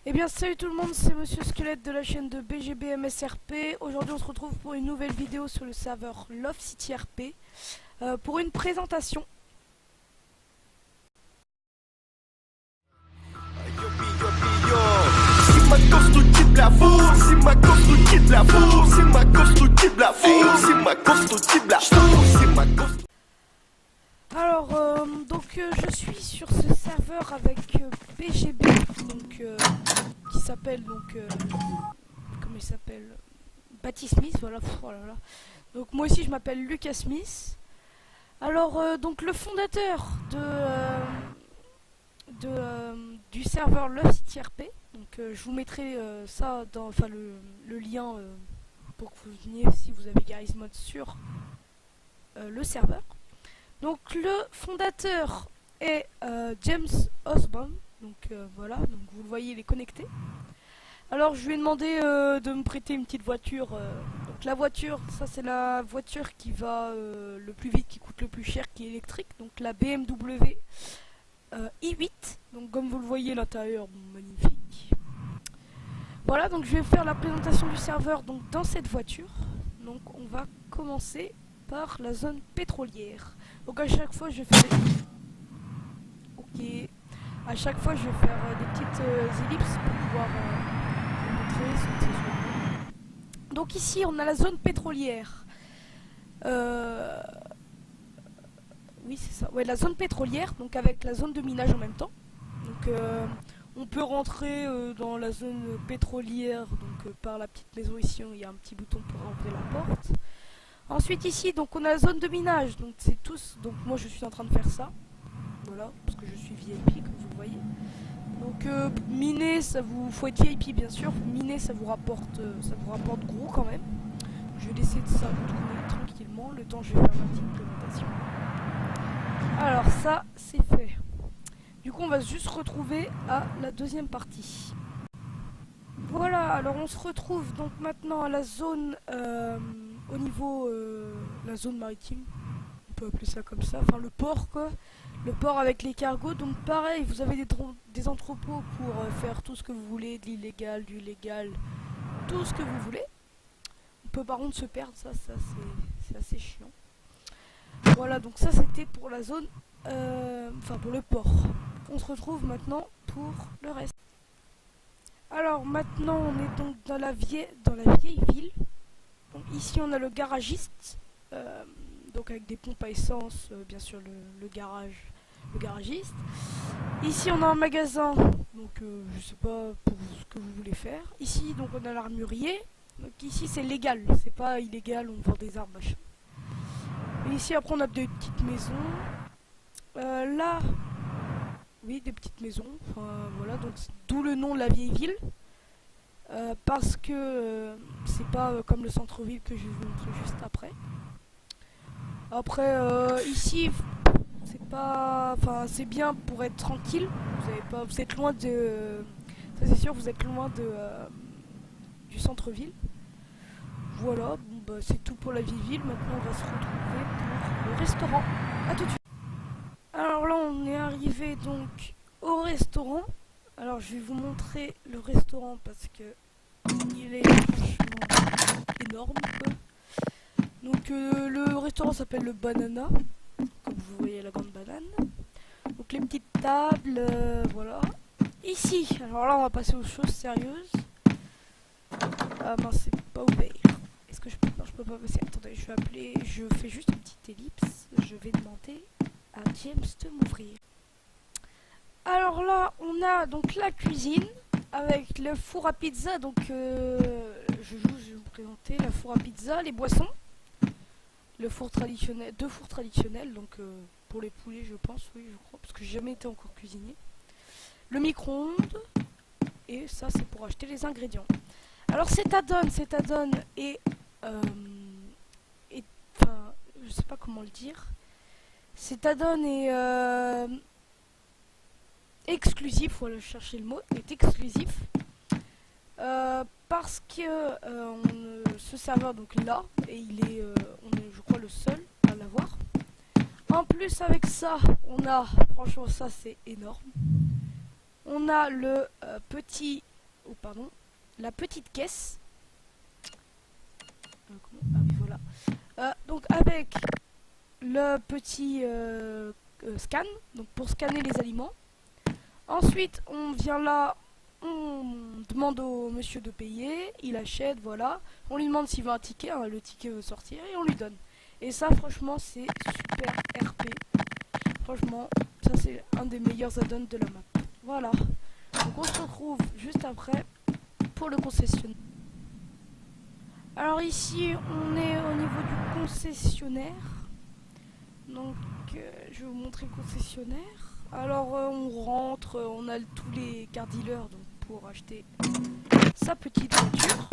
Eh bien salut tout le monde, c'est Monsieur Squelette de la chaîne de BGBMSRP. Aujourd'hui on se retrouve pour une nouvelle vidéo sur le serveur Love City RP pour une présentation. Alors je suis sur ce serveur avec BGB qui s'appelle comment il s'appelle, Batty Smith, voilà. Oh là là. Donc moi aussi je m'appelle Lucas Smith. Alors donc le fondateur du serveur Love City RP. Donc je vous mettrai ça dans le lien pour que vous veniez si vous avez Garry's Mod sur le serveur. Donc le fondateur est James Osborne. Donc voilà, donc vous le voyez, il est connecté. Alors je lui ai demandé de me prêter une petite voiture. Donc la voiture, ça c'est la voiture qui va le plus vite, qui coûte le plus cher, qui est électrique. Donc la BMW i8. Donc comme vous le voyez, l'intérieur, bon, magnifique. Voilà, donc je vais faire la présentation du serveur donc dans cette voiture. Donc on va commencer par la zone pétrolière. Donc à chaque fois je vais faire à chaque fois je vais faire des petites ellipses pour pouvoir montrer. Donc ici on a la zone pétrolière. Oui c'est ça. Ouais, la zone pétrolière, donc avec la zone de minage en même temps. Donc on peut rentrer dans la zone pétrolière donc par la petite maison ici, il y a un petit bouton pour ouvrir la porte. Ensuite ici donc on a la zone de minage, donc c'est tous, donc moi je suis en train de faire ça. Voilà, parce que je suis VIP comme vous le voyez. Donc miner, ça vous, faut être VIP bien sûr. Miner, ça vous rapporte gros quand même. Je vais laisser ça tourner tranquillement le temps que je vais faire ma petite présentation. Alors ça, c'est fait. Du coup, on va juste retrouver à la deuxième partie. Voilà, alors on se retrouve donc maintenant à la zone au niveau la zone maritime. On peut appeler ça comme ça, enfin le port quoi. Le port avec les cargos, donc pareil, vous avez des entrepôts pour faire tout ce que vous voulez, de l'illégal, du légal, tout ce que vous voulez. On peut par contre se perdre, ça c'est assez chiant. Voilà, donc ça c'était pour la zone, pour le port. On se retrouve maintenant pour le reste. Alors maintenant on est donc dans la vieille ville. Donc ici on a le garagiste. Donc avec des pompes à essence, bien sûr le garagiste. Ici on a un magasin, donc je sais pas pour ce que vous voulez faire. Ici donc on a l'armurier. Donc ici c'est légal, c'est pas illégal, on vend des armes machin. Et ici après on a des petites maisons. Là, oui des petites maisons. Enfin voilà, donc d'où le nom de la vieille ville. Parce que c'est pas comme le centre-ville que je vais vous montrer juste après. Après ici c'est pas, enfin c'est bien pour être tranquille. Vous êtes loin de, ça c'est sûr, vous êtes loin de du centre-ville. Voilà, bon bah c'est tout pour la vieille ville. Maintenant on va se retrouver pour le restaurant. A tout de suite. Alors là on est arrivé donc au restaurant. Alors je vais vous montrer le restaurant parce que il est franchement énorme quoi. Donc le restaurant s'appelle le Banana, comme vous voyez la grande banane. Donc les petites tables, voilà. Ici, alors là on va passer aux choses sérieuses. Ah mince, c'est pas ouvert. Est-ce que je peux... Non, je peux pas passer. Attendez, je fais juste une petite ellipse. Je vais demander à James de m'ouvrir. Alors là, on a donc la cuisine avec le four à pizza. Donc je vais vous présenter la four à pizza, les boissons. Le four traditionnel, deux fours traditionnels, donc pour les poulets je pense, oui je crois, parce que j'ai jamais été encore cuisinier. Le micro-ondes, et ça c'est pour acheter les ingrédients. Alors cet add-on est, enfin, je sais pas comment le dire. Cet add-on est exclusif, voilà, je cherchais le mot, est exclusif. Parce que ce serveur donc là, et on est je crois le seul à l'avoir. En plus avec ça, on a, franchement ça c'est énorme, on a le petit oh, pardon, la petite caisse. Ah oui, voilà. Donc avec le petit scan, donc pour scanner les aliments. Ensuite, on vient là, on demande au monsieur de payer, il achète, voilà. On lui demande s'il veut un ticket, hein, le ticket veut sortir et on lui donne. Et ça, franchement, c'est super RP. Franchement, ça c'est un des meilleurs add-ons de la map. Voilà. Donc on se retrouve juste après pour le concessionnaire. Alors ici, on est au niveau du concessionnaire. Donc, je vais vous montrer le concessionnaire. Alors, on rentre, on a tous les car dealers donc, pour acheter sa petite voiture.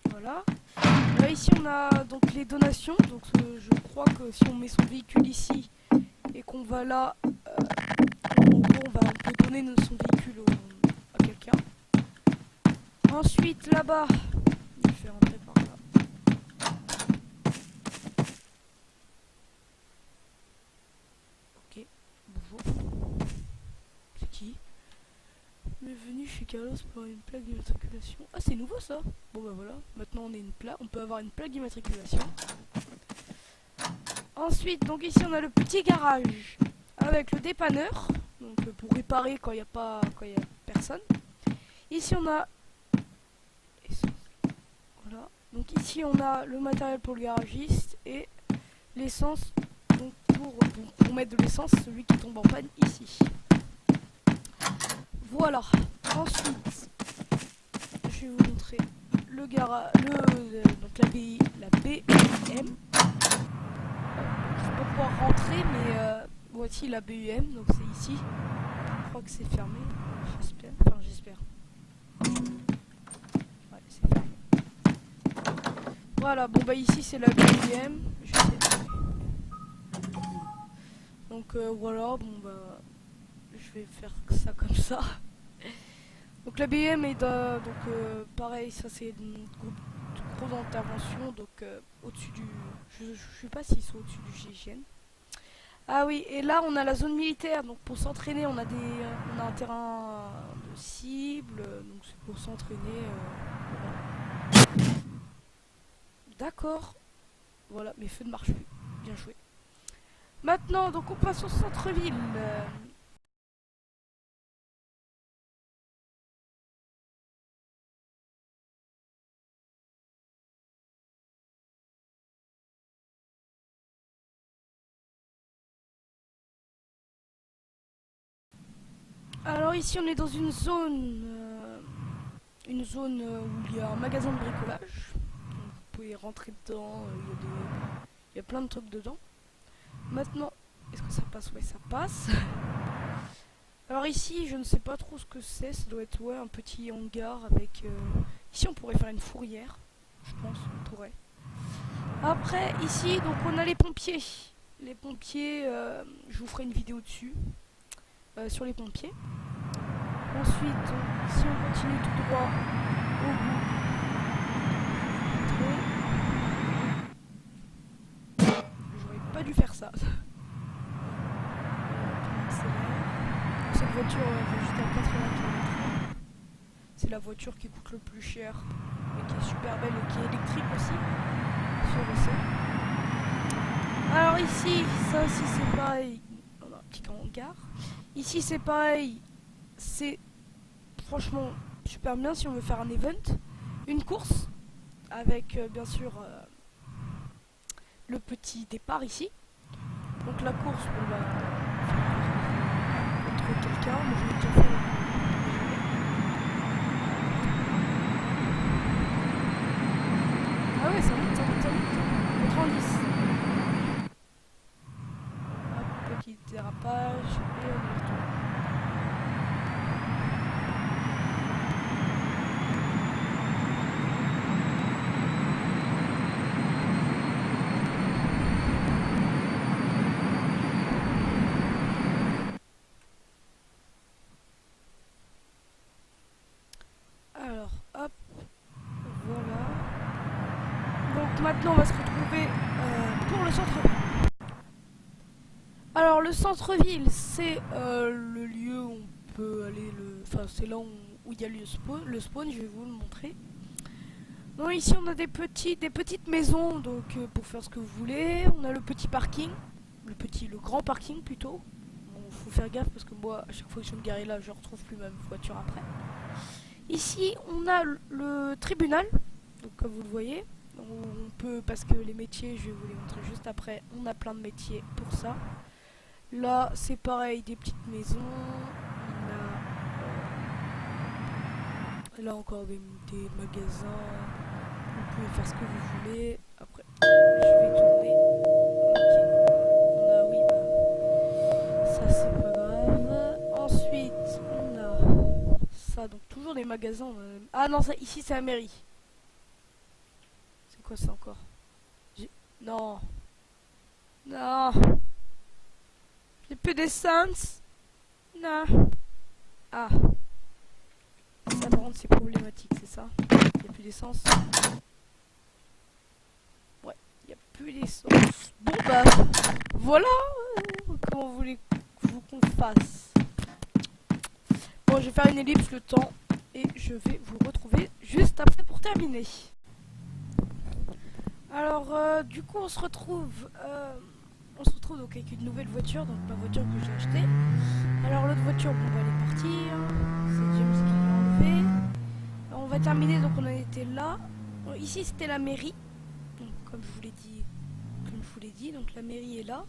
Voilà. Là, ici, on a donc les donations. Donc, je crois que si on met son véhicule ici et qu'on va là, en gros, on peut donner son véhicule à quelqu'un. Ensuite, là-bas, je vais rentrer par là. Ok, bonjour. C'est qui? Bienvenue chez Carlos pour une plaque d'immatriculation. Ah, c'est nouveau ça. Bon bah voilà, maintenant on est une plaque, on peut avoir une plaque d'immatriculation. Ensuite, donc ici on a le petit garage avec le dépanneur, donc pour réparer quand il n'y a pas, personne. Ici on a, voilà. Donc ici on a le matériel pour le garagiste et l'essence, donc pour mettre de l'essence, celui qui tombe en panne ici. Voilà. Ensuite, je vais vous montrer le garage, donc la BUM. Je vais pas pouvoir rentrer, mais voici la BUM, donc c'est ici. Je crois que c'est fermé, j'espère. Enfin, j'espère. Ouais, c'est fermé. Voilà, bon bah ici c'est la BUM. Je sais. Donc voilà, bon bah je vais faire ça comme ça. Donc la BM est donc pareil, ça c'est une grosse intervention, donc au-dessus du, je sais pas s'ils sont au-dessus du GIGN. Ah oui, et là on a la zone militaire, donc pour s'entraîner on a un terrain de cible, donc c'est pour s'entraîner. Voilà. D'accord. Voilà, mes feux ne marchent plus. Bien joué. Maintenant, donc on passe au centre-ville. Alors ici on est dans une zone où il y a un magasin de bricolage. Donc, vous pouvez rentrer dedans, il y a plein de trucs dedans. Maintenant, est-ce que ça passe? Ouais, ça passe. Alors ici, je ne sais pas trop ce que c'est, ça doit être un petit hangar avec... Ici on pourrait faire une fourrière, je pense, on pourrait. Après, ici, donc on a les pompiers. Les pompiers, je vous ferai une vidéo dessus, sur les pompiers. Ensuite, si on continue tout droit au bout, j'aurais pas dû faire ça. Cette voiture va jusqu'à 80 km/h. C'est la voiture qui coûte le plus cher, mais qui est super belle et qui est électrique aussi, sur le sol. Alors ici, ça aussi c'est pareil. On a un petit hangar. Ici c'est pareil. C'est franchement super bien si on veut faire un event, une course avec bien sûr le petit départ ici. Donc la course on va contre quelqu'un, mais je l'ai déjà fait. Ah ouais, ça monte, ça monte, ça monte. On prend 10. Hop, petit dérapage et on retourne. Alors, hop, voilà. Donc maintenant on va se retrouver pour le centre-ville. Alors le centre-ville, c'est le lieu où on peut aller, enfin c'est là où où il y a le spawn, je vais vous le montrer. Donc ici on a des petites maisons, donc pour faire ce que vous voulez. On a le petit parking, le grand parking plutôt. Bon, faut faire gaffe parce que moi à chaque fois que je me garer là, je retrouve plus ma voiture après. Ici on a le tribunal, donc comme vous le voyez. On peut, parce que les métiers, je vais vous les montrer juste après, on a plein de métiers pour ça. Là c'est pareil, des petites maisons. Là encore des magasins, vous pouvez faire ce que vous voulez. Après, je vais tourner. Ok, on a, oui, bah, ça c'est pas grave. Ensuite, on a ça, donc toujours des magasins. Ah non, ça, ici c'est la mairie. C'est quoi ça encore? Non. Non. J'ai plus d'essence. Non. Ah. Ça par contre c'est problématique, c'est ça? Il n'y a plus d'essence. Ouais, il n'y a plus d'essence. Bon bah, voilà. Comment vous voulez qu'on fasse? Bon, je vais faire une ellipse le temps et je vais vous retrouver juste après pour terminer. Alors, du coup, on se retrouve donc avec une nouvelle voiture, donc ma voiture que j'ai achetée. Alors l'autre voiture, bon, elle est partie. C'est James qui l'a enlevée. On va terminer, donc on en était là. Bon, ici c'était la mairie. Donc, comme je vous l'ai dit, donc la mairie est là.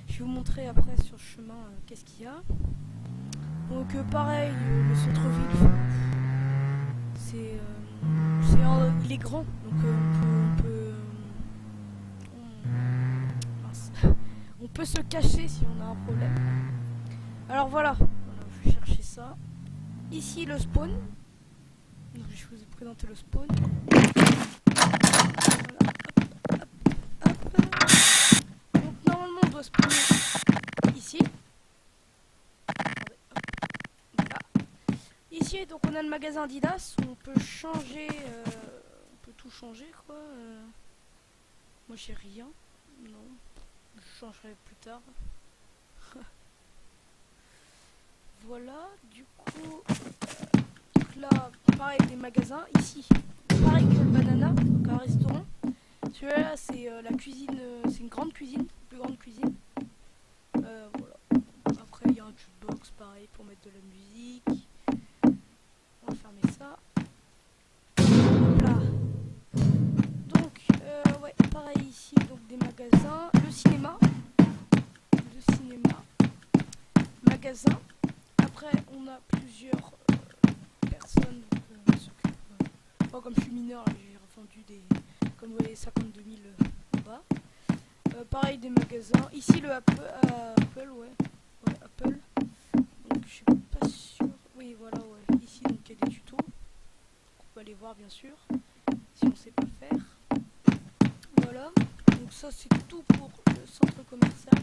Je vais vous montrer après sur le chemin qu'est-ce qu'il y a. Donc pareil, le centre-ville, il est grand, donc on peut se cacher si on a un problème. Alors voilà, je vais chercher ça. Ici le spawn. Donc, je vous ai présenté le spawn. Voilà, hop. Donc normalement on doit spawner ici. Voilà. Ici donc on a le magasin Adidas où on peut changer, on peut tout changer quoi. Moi j'ai rien, non. Je changerai plus tard. Voilà, du coup, là, pareil, des magasins. Ici, pareil que le Banana, donc un restaurant. Celui-là, c'est la cuisine, c'est une grande cuisine, plus grande cuisine. Voilà. Après, il y a un jukebox, pareil, pour mettre de la musique. On va fermer ça. Là. Donc, ouais, pareil ici, donc des magasins. Le cinéma. Magasin. Après, on a plusieurs personnes qui s'occupent. Moi, comme je suis mineur, j'ai revendu comme vous voyez, 52 000 en bas. Pareil, des magasins. Ici, le Apple, ouais. Ouais, Apple. Donc, je suis pas sûr. Oui, voilà, ouais. Ici, donc, il y a des tutos. On peut aller voir, bien sûr, si on sait pas faire. Voilà. Donc, ça, c'est tout pour le centre commercial.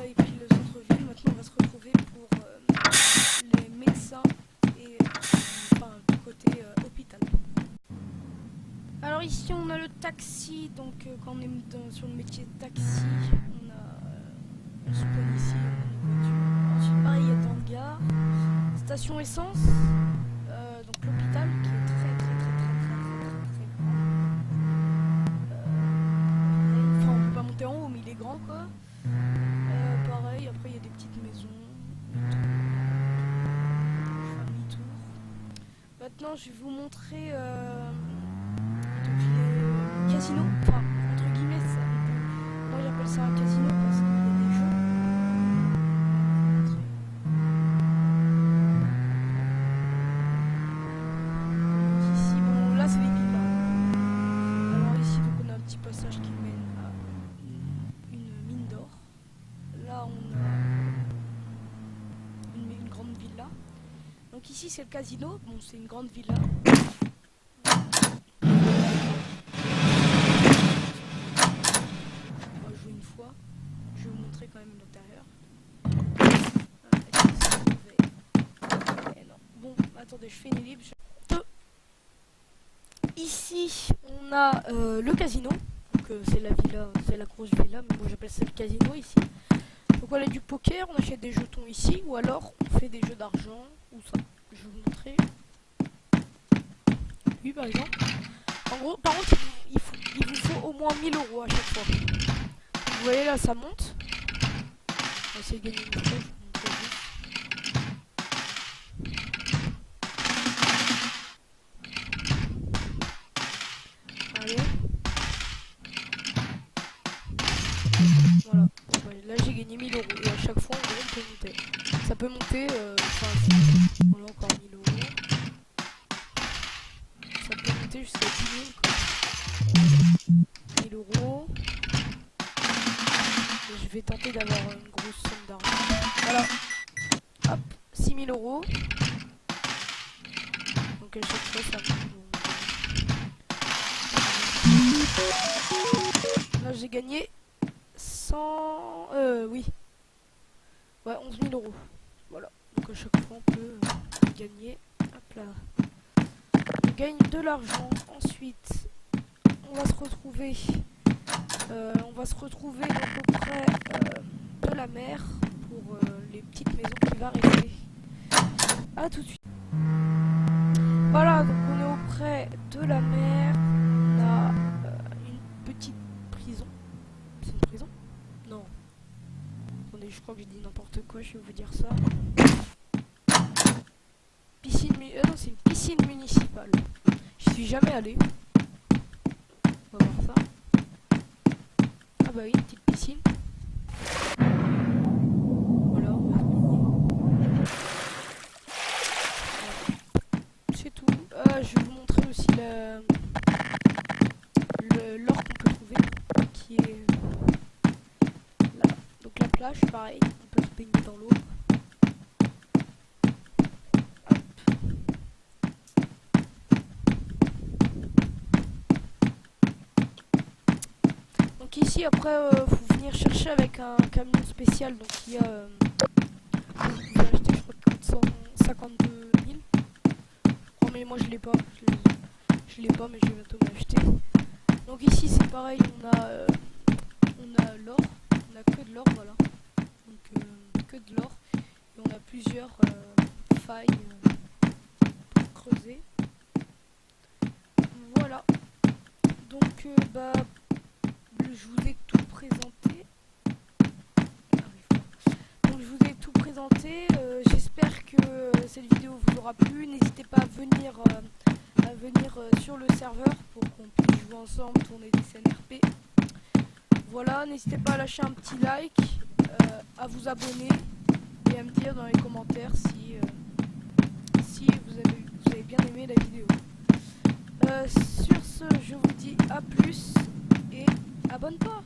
Et puis le centre-ville, maintenant on va se retrouver pour les médecins et enfin du côté hôpital. Alors ici on a le taxi, donc quand on est sur le métier de taxi, on spawn ici, on a une voiture. Ensuite pareil il y a dans le gare, station essence, donc l'hôpital qui est très grand. Enfin on peut pas monter en haut mais il est grand quoi. Pareil, après il y a des petites maisons. Je fais un demi-tour. Maintenant je vais vous montrer donc, les casinos. Enfin, entre guillemets, ça. Moi j'appelle ça un casino parce qu'il y a des jeux. Donc ici, bon là c'est les villas. Alors ici donc on a un petit passage qui mène à une mine d'or. Là on a une grande villa. Donc ici c'est le casino, bon c'est une grande villa. On va jouer une fois, je vais vous montrer quand même l'intérieur. Non. Bon, attendez, je fais une ellipse. Ici on a le casino, donc c'est la villa, c'est la grosse villa, mais moi j'appelle ça le casino ici. Donc voilà du poker, on achète des jetons ici, ou alors on fait des jeux d'argent, ou ça. Je vous montre par exemple. En gros, par contre, il vous faut au moins 1000 euros à chaque fois. Vous voyez là, ça monte. On va essayer de gagner une fois, je vous montre juste. Allez. Voilà. Ouais, là j'ai gagné 1000 euros. Et à chaque fois, en gros, on peut monter. Ça peut monter, voilà, encore 1000 euros. Ça peut monter jusqu'à 10 000, quoi. 1000 euros. Et je vais tenter d'avoir une grosse somme d'argent. Voilà. Hop, 6000 euros. Donc à chaque fois, ça monte. Là j'ai gagné 100... oui. Ouais, 11 000 euros. Voilà. Donc à chaque fois on peut gagner. Hop là. On gagne de l'argent. Ensuite, on va se retrouver. À peu près de la mer pour les petites maisons qui va rester. A tout de suite. Voilà, donc on est auprès de la mer. On a une petite prison. C'est une prison? Non. Attendez, je crois que j'ai dit n'importe quoi, je vais vous dire ça. Non, c'est une piscine municipale. Je suis jamais allé. On va voir ça. Ah bah oui, une petite piscine. Voilà, on va se baigner. C'est tout. Je vais vous montrer aussi l'or qu'on peut trouver, qui est là. Donc la plage, pareil, on peut se baigner dans l'eau. Donc ici, après, faut venir chercher avec un camion spécial. Donc il y a, vous pouvez acheter, je crois, qu'il coûte 152 000. Oh, mais moi je l'ai pas. Je l'ai pas, mais je vais bientôt m'acheter. Donc ici c'est pareil, on a l'or, on a que de l'or, voilà. Donc que de l'or. Et on a plusieurs failles pour creuser. Voilà. Donc bah je vous ai tout présenté. Donc je vous ai tout présenté. J'espère que cette vidéo vous aura plu. N'hésitez pas à venir sur le serveur pour qu'on puisse jouer ensemble, tourner des scènes RP. Voilà, n'hésitez pas à lâcher un petit like, à vous abonner et à me dire dans les commentaires si vous avez bien aimé la vidéo. Sur ce, je vous dis à plus et abonne-toi.